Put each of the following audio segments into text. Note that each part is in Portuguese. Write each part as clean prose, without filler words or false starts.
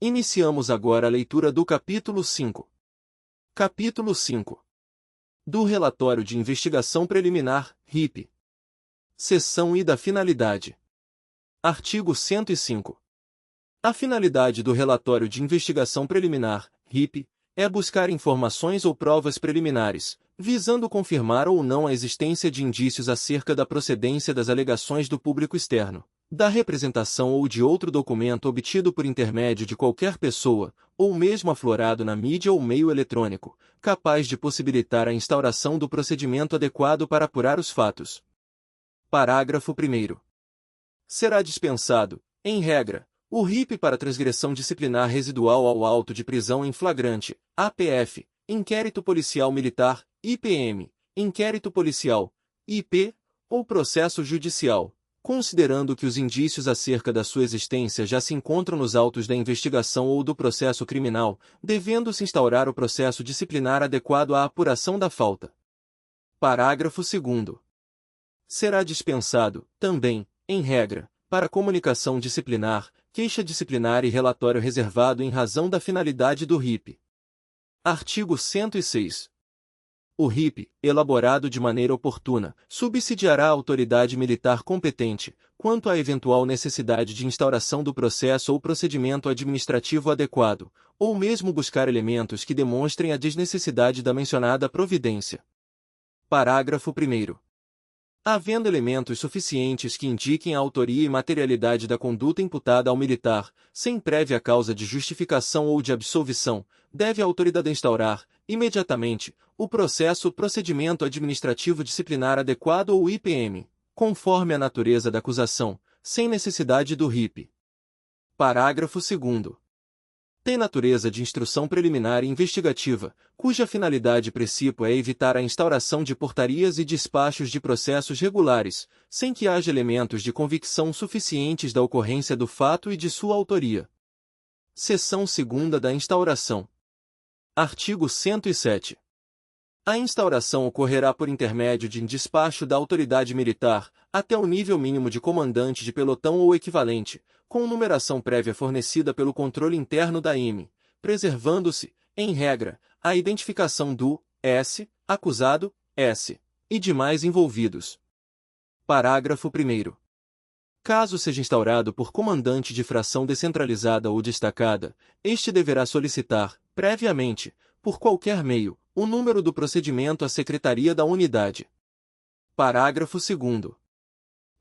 Iniciamos agora a leitura do capítulo 5. Capítulo 5. Do Relatório de Investigação Preliminar, RIP. Seção I da Finalidade. Artigo 105. A finalidade do Relatório de Investigação Preliminar, RIP, é buscar informações ou provas preliminares, visando confirmar ou não a existência de indícios acerca da procedência das alegações do público externo, da representação ou de outro documento obtido por intermédio de qualquer pessoa, ou mesmo aflorado na mídia ou meio eletrônico, capaz de possibilitar a instauração do procedimento adequado para apurar os fatos. Parágrafo 1º. Será dispensado, em regra, o RIP para transgressão disciplinar residual ao auto de prisão em flagrante, APF, inquérito policial militar, IPM, inquérito policial, IP, ou processo judicial, considerando que os indícios acerca da sua existência já se encontram nos autos da investigação ou do processo criminal, devendo-se instaurar o processo disciplinar adequado à apuração da falta. Parágrafo 2º. Será dispensado, também, em regra, para comunicação disciplinar, queixa disciplinar e relatório reservado em razão da finalidade do RIP. Artigo 106. O RIP, elaborado de maneira oportuna, subsidiará a autoridade militar competente, quanto à eventual necessidade de instauração do processo ou procedimento administrativo adequado, ou mesmo buscar elementos que demonstrem a desnecessidade da mencionada providência. Parágrafo 1º. Havendo elementos suficientes que indiquem a autoria e materialidade da conduta imputada ao militar, sem prévia causa de justificação ou de absolvição, deve a autoridade instaurar, imediatamente, o procedimento administrativo disciplinar adequado ou IPM, conforme a natureza da acusação, sem necessidade do RIP. Parágrafo 2º. Tem natureza de instrução preliminar e investigativa, cuja finalidade princípio é evitar a instauração de portarias e despachos de processos regulares, sem que haja elementos de convicção suficientes da ocorrência do fato e de sua autoria. Seção 2ª da instauração. Artigo 107. A instauração ocorrerá por intermédio de despacho da autoridade militar, até o nível mínimo de comandante de pelotão ou equivalente, com numeração prévia fornecida pelo controle interno da IME, preservando-se, em regra, a identificação do S, acusado, S, e demais envolvidos. Parágrafo 1º. Caso seja instaurado por comandante de fração descentralizada ou destacada, este deverá solicitar, previamente, por qualquer meio, o número do procedimento à Secretaria da Unidade. Parágrafo 2º.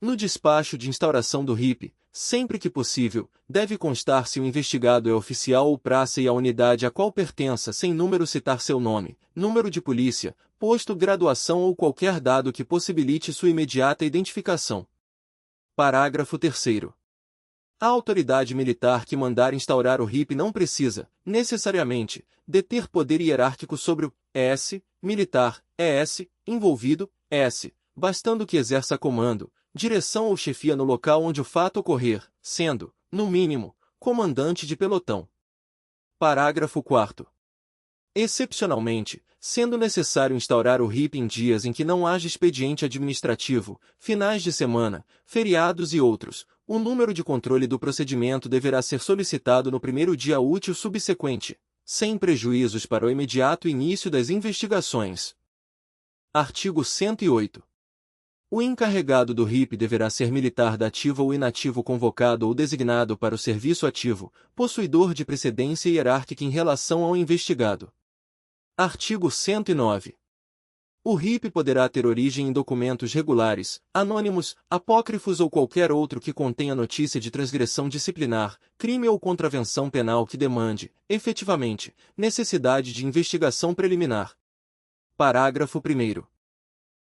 No despacho de instauração do RIP, sempre que possível, deve constar se o investigado é oficial ou praça e a unidade a qual pertença sem número citar seu nome, número de polícia, posto, graduação ou qualquer dado que possibilite sua imediata identificação. Parágrafo 3º. A autoridade militar que mandar instaurar o RIP não precisa, necessariamente, deter poder hierárquico sobre o S, militar, ES, envolvido, S, bastando que exerça comando, direção ou chefia no local onde o fato ocorrer, sendo, no mínimo, comandante de pelotão. Parágrafo 4º. Excepcionalmente, sendo necessário instaurar o RIP em dias em que não haja expediente administrativo, finais de semana, feriados e outros, o número de controle do procedimento deverá ser solicitado no primeiro dia útil subsequente, sem prejuízos para o imediato início das investigações. Artigo 108. O encarregado do RIP deverá ser militar da ativa ou inativo convocado ou designado para o serviço ativo, possuidor de precedência hierárquica em relação ao investigado. Artigo 109. O RIP poderá ter origem em documentos regulares, anônimos, apócrifos ou qualquer outro que contenha notícia de transgressão disciplinar, crime ou contravenção penal que demande, efetivamente, necessidade de investigação preliminar. Parágrafo 1º.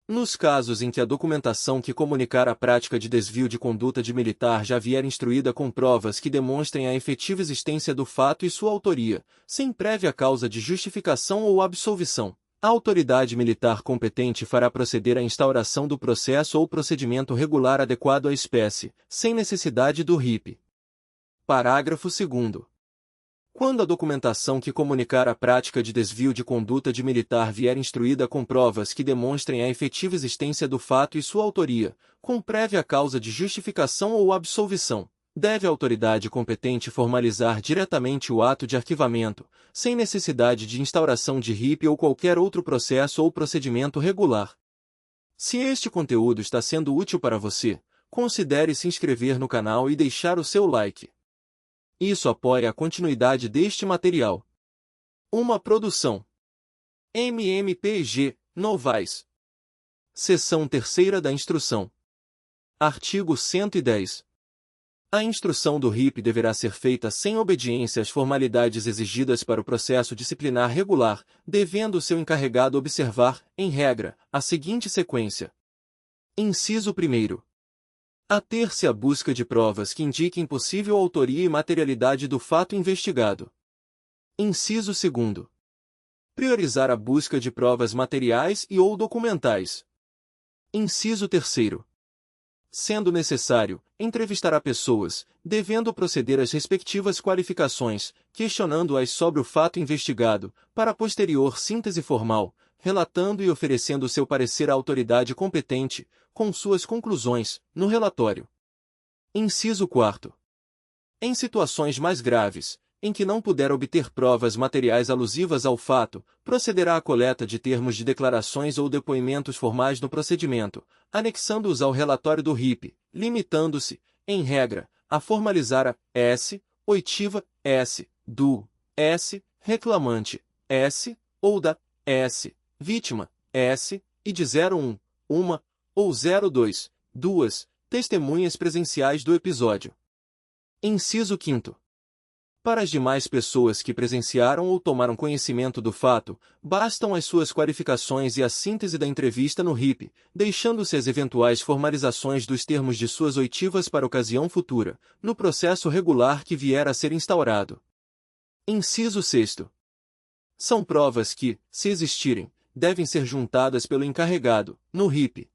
Nos casos em que a documentação que comunicar a prática de desvio de conduta de militar já vier instruída com provas que demonstrem a efetiva existência do fato e sua autoria, sem prévia causa de justificação ou absolvição, a autoridade militar competente fará proceder à instauração do processo ou procedimento regular adequado à espécie, sem necessidade do RIP. Parágrafo 2º. Quando a documentação que comunicar a prática de desvio de conduta de militar vier instruída com provas que demonstrem a efetiva existência do fato e sua autoria, com prévia causa de justificação ou absolvição, deve a autoridade competente formalizar diretamente o ato de arquivamento, sem necessidade de instauração de RIP ou qualquer outro processo ou procedimento regular. Se este conteúdo está sendo útil para você, considere se inscrever no canal e deixar o seu like. Isso apoia a continuidade deste material. Uma produção MMPG, Novaes. Seção 3ª da Instrução. Artigo 110. A instrução do RIP deverá ser feita sem obediência às formalidades exigidas para o processo disciplinar regular, devendo seu encarregado observar, em regra, a seguinte sequência. Inciso 1º. Ater-se à busca de provas que indiquem possível autoria e materialidade do fato investigado. Inciso 2º. Priorizar a busca de provas materiais e ou documentais. Inciso 3º. Sendo necessário, entrevistará pessoas, devendo proceder às respectivas qualificações, questionando-as sobre o fato investigado, para posterior síntese formal, relatando e oferecendo seu parecer à autoridade competente, com suas conclusões, no relatório. Inciso 4º. Em situações mais graves, em que não puder obter provas materiais alusivas ao fato, procederá à coleta de termos de declarações ou depoimentos formais no procedimento, anexando-os ao relatório do RIP, limitando-se, em regra, a formalizar a S, oitiva, S, do, S, reclamante, S, ou da, S, vítima, S, e de 01, uma, ou 02, duas, testemunhas presenciais do episódio. Inciso 5º. Para as demais pessoas que presenciaram ou tomaram conhecimento do fato, bastam as suas qualificações e a síntese da entrevista no RIP, deixando-se as eventuais formalizações dos termos de suas oitivas para ocasião futura, no processo regular que vier a ser instaurado. Inciso 6º. São provas que, se existirem, devem ser juntadas pelo encarregado, no RIP.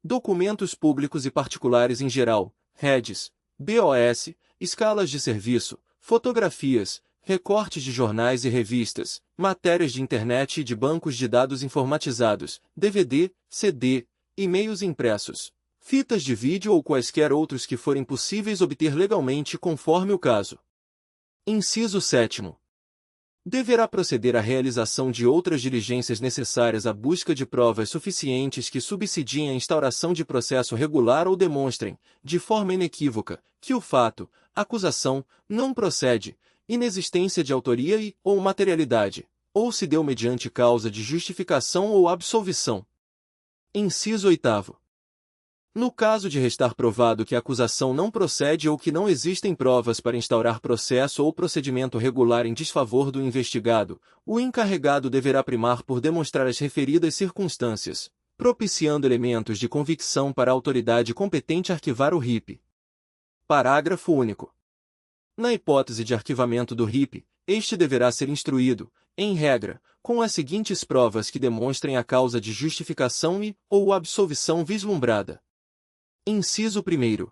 Documentos públicos e particulares em geral, redes, BOS, escalas de serviço, fotografias, recortes de jornais e revistas, matérias de internet e de bancos de dados informatizados, DVD, CD, e-mails impressos, fitas de vídeo ou quaisquer outros que forem possíveis obter legalmente conforme o caso. Inciso 7º. Deverá proceder à realização de outras diligências necessárias à busca de provas suficientes que subsidiem a instauração de processo regular ou demonstrem, de forma inequívoca, que o fato, acusação, não procede, inexistência de autoria e, ou materialidade, ou se deu mediante causa de justificação ou absolvição. Inciso 8º. No caso de restar provado que a acusação não procede ou que não existem provas para instaurar processo ou procedimento regular em desfavor do investigado, o encarregado deverá primar por demonstrar as referidas circunstâncias, propiciando elementos de convicção para a autoridade competente arquivar o RIP. Parágrafo único. Na hipótese de arquivamento do RIP, este deverá ser instruído, em regra, com as seguintes provas que demonstrem a causa de justificação e, ou absolvição vislumbrada. Inciso 1º.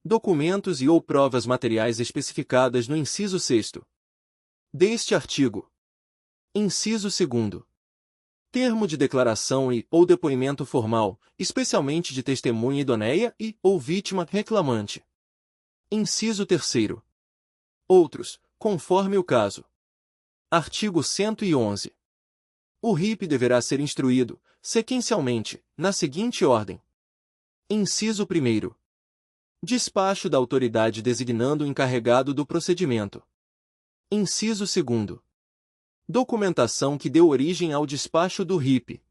Documentos e ou provas materiais especificadas no inciso 6º deste artigo. Inciso 2º. Termo de declaração e, ou depoimento formal, especialmente de testemunha idoneia e, ou vítima reclamante. Inciso 3º. Outros, conforme o caso. Artigo 111. O RIP deverá ser instruído, sequencialmente, na seguinte ordem. Inciso 1º. Despacho da autoridade designando o encarregado do procedimento. Inciso 2º. Documentação que deu origem ao despacho do RIP.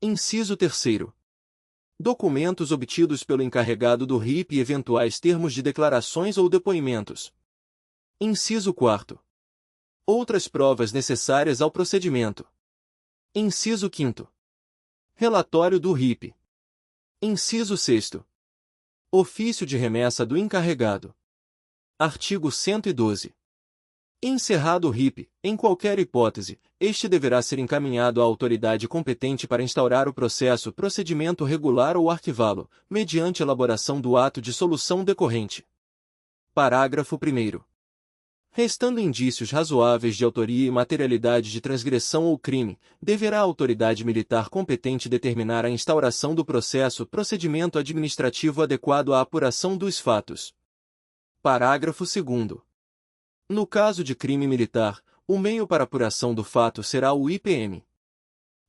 Inciso 3º. Documentos obtidos pelo encarregado do RIP e eventuais termos de declarações ou depoimentos. Inciso 4º. Outras provas necessárias ao procedimento. Inciso 5º. Relatório do RIP. Inciso 6º. Ofício de remessa do encarregado. Artigo 112. Encerrado o RIP, em qualquer hipótese, este deverá ser encaminhado à autoridade competente para instaurar o processo, procedimento regular ou arquivá-lo, mediante elaboração do ato de solução decorrente. Parágrafo 1º. Restando indícios razoáveis de autoria e materialidade de transgressão ou crime, deverá a autoridade militar competente determinar a instauração do processo, procedimento administrativo adequado à apuração dos fatos. Parágrafo 2º. No caso de crime militar, o meio para apuração do fato será o IPM.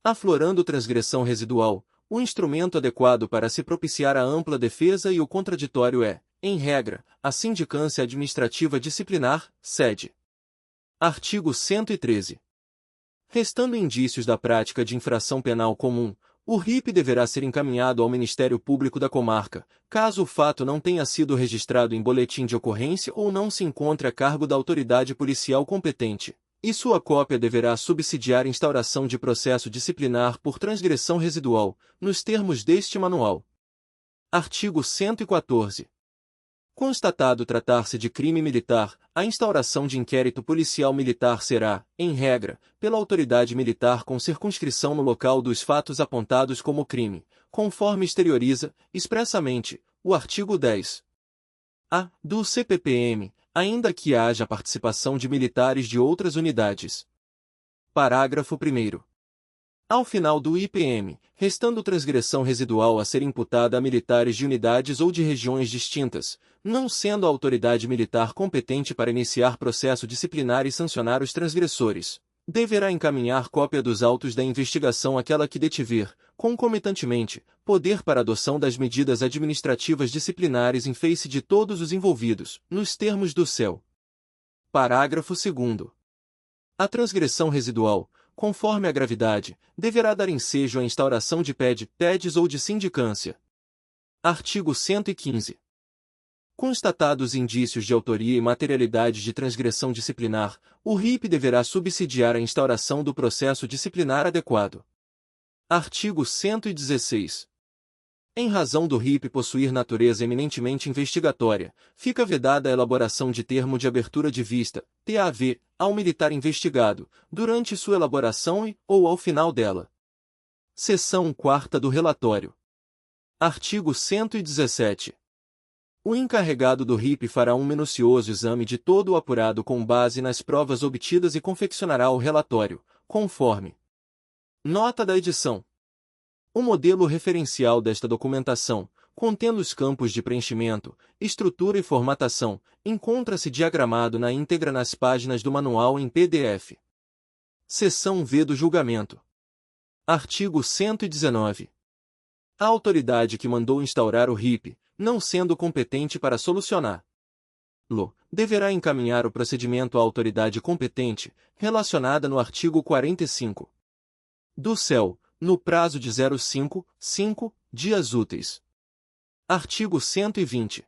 Aflorando transgressão residual, o instrumento adequado para se propiciar a ampla defesa e o contraditório é, em regra, a sindicância administrativa disciplinar, sede. Artigo 113. Restando indícios da prática de infração penal comum, o RIP deverá ser encaminhado ao Ministério Público da comarca, caso o fato não tenha sido registrado em boletim de ocorrência ou não se encontre a cargo da autoridade policial competente, e sua cópia deverá subsidiar instauração de processo disciplinar por transgressão residual, nos termos deste manual. Artigo 114. Constatado tratar-se de crime militar, a instauração de inquérito policial militar será, em regra, pela autoridade militar com circunscrição no local dos fatos apontados como crime, conforme exterioriza, expressamente, o artigo 10-A do CPPM, ainda que haja participação de militares de outras unidades. Parágrafo 1º. Ao final do IPM, restando transgressão residual a ser imputada a militares de unidades ou de regiões distintas, não sendo a autoridade militar competente para iniciar processo disciplinar e sancionar os transgressores, deverá encaminhar cópia dos autos da investigação àquela que detiver, concomitantemente, poder para adoção das medidas administrativas disciplinares em face de todos os envolvidos, nos termos do CEL. Parágrafo 2º. A transgressão residual, conforme a gravidade, deverá dar ensejo à instauração de PEDs ou de sindicância. Artigo 115. Constatados indícios de autoria e materialidade de transgressão disciplinar, o RIP deverá subsidiar a instauração do processo disciplinar adequado. Artigo 116. Em razão do RIP possuir natureza eminentemente investigatória, fica vedada a elaboração de termo de abertura de vista, TAV, ao militar investigado, durante sua elaboração ou ao final dela. Seção 4ª do relatório. Artigo 117. O encarregado do RIP fará um minucioso exame de todo o apurado com base nas provas obtidas e confeccionará o relatório, conforme nota da edição. O modelo referencial desta documentação, contendo os campos de preenchimento, estrutura e formatação, encontra-se diagramado na íntegra nas páginas do manual em PDF. Seção V do julgamento. Artigo 119. A autoridade que mandou instaurar o RIP, não sendo competente para solucioná-lo, deverá encaminhar o procedimento à autoridade competente, relacionada no artigo 45 do CEL, no prazo de 5 dias úteis. Artigo 120.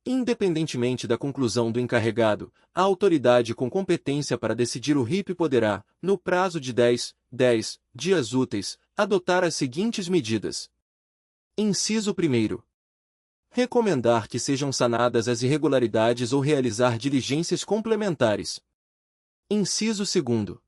Independentemente da conclusão do encarregado, a autoridade com competência para decidir o RIP poderá, no prazo de 10 dias úteis, adotar as seguintes medidas. Inciso 1º. Recomendar que sejam sanadas as irregularidades ou realizar diligências complementares. Inciso 2º.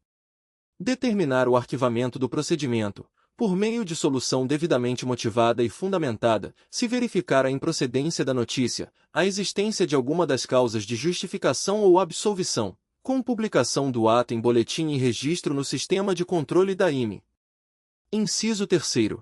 Determinar o arquivamento do procedimento, por meio de solução devidamente motivada e fundamentada, se verificar a improcedência da notícia, a existência de alguma das causas de justificação ou absolvição, com publicação do ato em boletim e registro no sistema de controle da IME. Inciso 3º.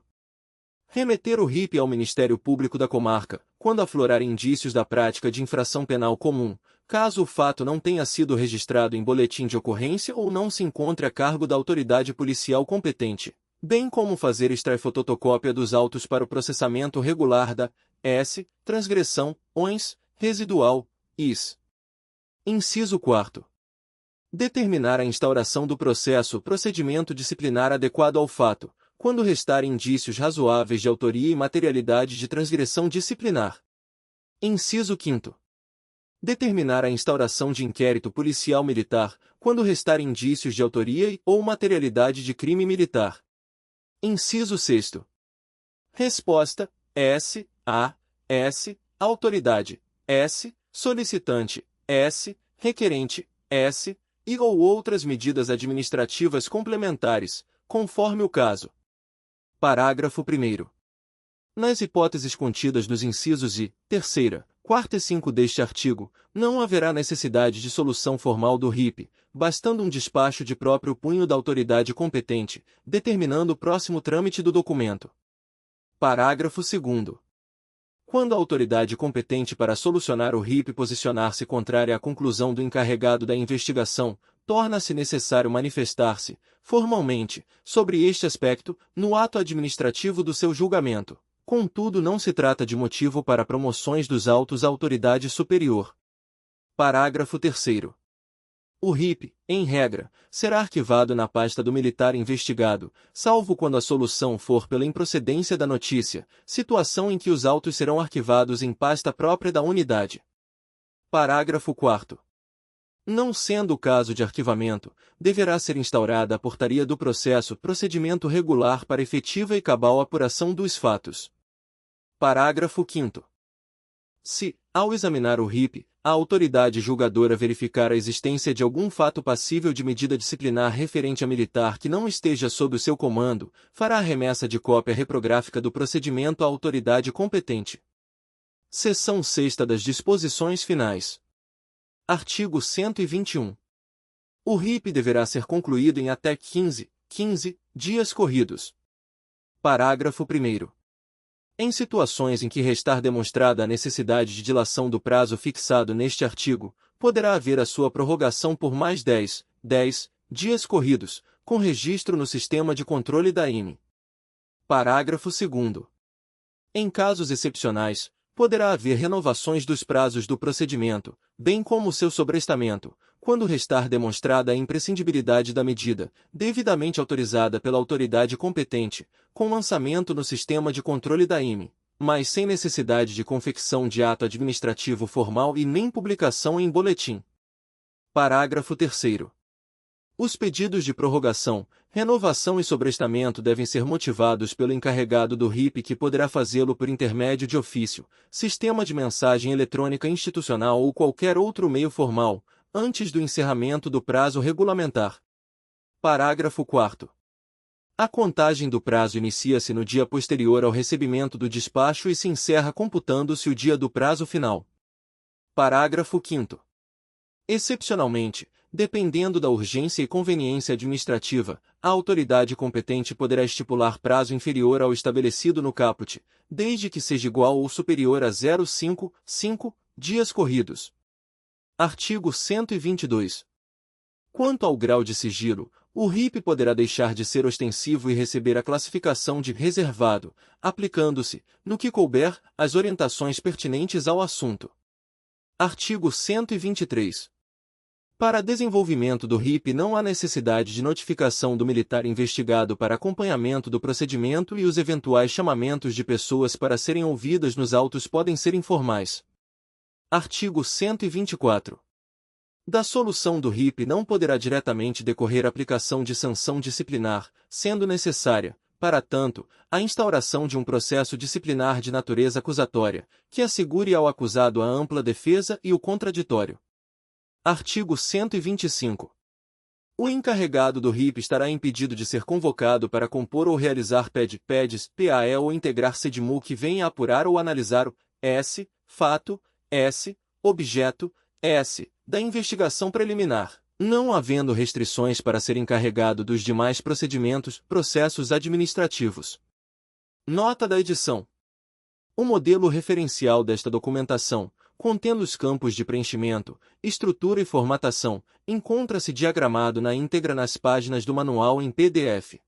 Remeter o RIP ao Ministério Público da comarca, quando aflorar indícios da prática de infração penal comum, caso o fato não tenha sido registrado em boletim de ocorrência ou não se encontre a cargo da autoridade policial competente, bem como fazer extrair-fotocópia dos autos para o processamento regular da transgressão, ONS, residual, IS. Inciso 4º. Determinar a instauração do procedimento disciplinar adequado ao fato, quando restarem indícios razoáveis de autoria e materialidade de transgressão disciplinar. Inciso 5º. Determinar a instauração de inquérito policial militar, quando restarem indícios de autoria ou materialidade de crime militar. Inciso 6º. Resposta: autoridade, solicitante, requerente, e ou outras medidas administrativas complementares, conforme o caso. Parágrafo 1º. Nas hipóteses contidas nos incisos I, 3ª, 4ª e 5 deste artigo, não haverá necessidade de solução formal do RIP, bastando um despacho de próprio punho da autoridade competente, determinando o próximo trâmite do documento. Parágrafo 2º. Quando a autoridade competente para solucionar o RIP posicionar-se contrária à conclusão do encarregado da investigação, torna-se necessário manifestar-se, formalmente, sobre este aspecto, no ato administrativo do seu julgamento. Contudo, não se trata de motivo para promoções dos autos à autoridade superior. Parágrafo 3º. O RIP, em regra, será arquivado na pasta do militar investigado, salvo quando a solução for pela improcedência da notícia, situação em que os autos serão arquivados em pasta própria da unidade. Parágrafo 4º. Não sendo o caso de arquivamento, deverá ser instaurada a portaria do processo, procedimento regular para efetiva e cabal apuração dos fatos. Parágrafo 5º. Se, ao examinar o RIP, a autoridade julgadora verificar a existência de algum fato passível de medida disciplinar referente a militar que não esteja sob o seu comando, fará a remessa de cópia reprográfica do procedimento à autoridade competente. Seção 6ª das disposições finais. Artigo 121. O RIP deverá ser concluído em até 15 dias corridos. Parágrafo 1º. Em situações em que restar demonstrada a necessidade de dilação do prazo fixado neste artigo, poderá haver a sua prorrogação por mais 10 dias corridos, com registro no sistema de controle da IME. Parágrafo 2º. Em casos excepcionais, poderá haver renovações dos prazos do procedimento, bem como o seu sobrestamento, quando restar demonstrada a imprescindibilidade da medida, devidamente autorizada pela autoridade competente, com lançamento no sistema de controle da IME, mas sem necessidade de confecção de ato administrativo formal e nem publicação em boletim. Parágrafo 3º. Os pedidos de prorrogação, renovação e sobrestamento devem ser motivados pelo encarregado do RIP, que poderá fazê-lo por intermédio de ofício, sistema de mensagem eletrônica institucional ou qualquer outro meio formal, antes do encerramento do prazo regulamentar. Parágrafo 4º. A contagem do prazo inicia-se no dia posterior ao recebimento do despacho e se encerra computando-se o dia do prazo final. Parágrafo 5º. Excepcionalmente, dependendo da urgência e conveniência administrativa, a autoridade competente poderá estipular prazo inferior ao estabelecido no caput, desde que seja igual ou superior a 0,5 dias corridos. Artigo 122. Quanto ao grau de sigilo, o RIP poderá deixar de ser ostensivo e receber a classificação de reservado, aplicando-se, no que couber, as orientações pertinentes ao assunto. Artigo 123. Para desenvolvimento do RIP não há necessidade de notificação do militar investigado para acompanhamento do procedimento, e os eventuais chamamentos de pessoas para serem ouvidas nos autos podem ser informais. Artigo 124. Da solução do RIP não poderá diretamente decorrer aplicação de sanção disciplinar, sendo necessária, para tanto, a instauração de um processo disciplinar de natureza acusatória, que assegure ao acusado a ampla defesa e o contraditório. Artigo 125. O encarregado do RIP estará impedido de ser convocado para compor ou realizar PEDs, PAE ou integrar CEDMU que venha a apurar ou analisar o fato, objeto, da investigação preliminar, não havendo restrições para ser encarregado dos demais processos administrativos. Nota da edição. O modelo referencial desta documentação, contendo os campos de preenchimento, estrutura e formatação, encontra-se diagramado na íntegra nas páginas do manual em PDF.